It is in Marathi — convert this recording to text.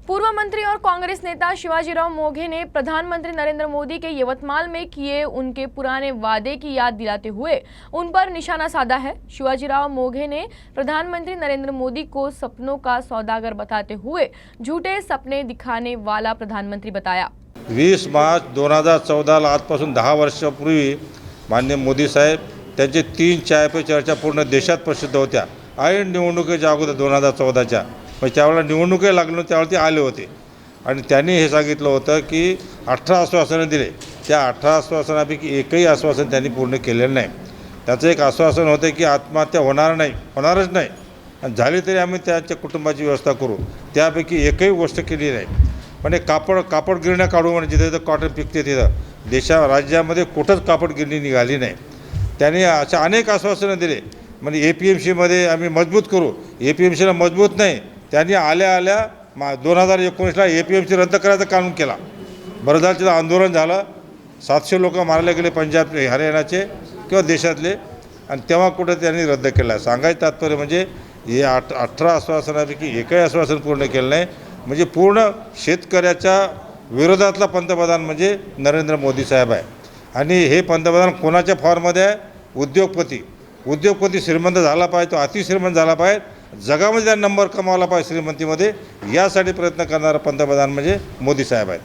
पूर्व मंत्री और कांग्रेस नेता शिवाजीराव मोघे ने प्रधानमंत्री नरेंद्र मोदी के यवतमाल में किए उनके पुराने वादे की याद दिलाते हुए उन पर निशाना साधा है। शिवाजीराव मोघे ने प्रधानमंत्री नरेंद्र मोदी को सपनों का सौदागर बताते हुए झूठे सपने दिखाने वाला प्रधानमंत्री बताया। 20 मार्च 2014 आजपासून 10 वर्षापूर्वी माननीय मोदी साहेब त्यांचे 3 चाय पे चर्चा पूर्ण देशात प्रसिद्ध होत्या। ऐन निवडणुकीच्या अगोदर 2014च्या म्हणजे त्यावेळेला निवडणुकी लागली त्यावेळी ते आले होते आणि त्यांनी हे सांगितलं होतं की 18 आश्वासनं दिले। त्या 18 आश्वासनापैकी एकही आश्वासन त्यांनी पूर्ण केलेलं नाही। त्याचं एक आश्वासन होतं की आत्महत्या होणारच नाही आणि झाली तरी आम्ही त्याच्या कुटुंबाची व्यवस्था करू। त्यापैकी एकही गोष्ट केली नाही। म्हणजे कापड गिरण्या काढू म्हणजे जिथे कॉटन पिकते तिथं राज्यामध्ये कुठंच कापड गिरणी निघाली नाही। त्यांनी अशा अनेक आश्वासनं दिले। म्हणजे APMCमध्ये आम्ही मजबूत करू, APMCला मजबूत नाही। त्यांनी आल्या 2019ला APMC रद्द करायचं कानून केला। बरदाचं आंदोलन झालं, 700 लोक मारले गेले पंजाब हरियाणाचे किंवा देशातले आणि तेव्हा कुठं त्यांनी रद्द केला। सांगायचं तात्पर्य म्हणजे हे 18 आश्वासनापैकी एकही आश्वासन पूर्ण केलं नाही। म्हणजे पूर्ण शेतकऱ्याच्या विरोधातला पंतप्रधान म्हणजे नरेंद्र मोदी साहेब आहे। आणि हे पंतप्रधान कोणाच्या फॉर्ममध्ये आहे? उद्योगपती श्रीमंत झाला पाहिजे, तो अतिश्रीमंत झाला पाहिजे, जगामध्ये नंबर कमावला पाहिजे श्रीमंतीमध्ये, यासाठी प्रयत्न करणारा पंतप्रधान म्हणजे मोदी साहेब आहेत।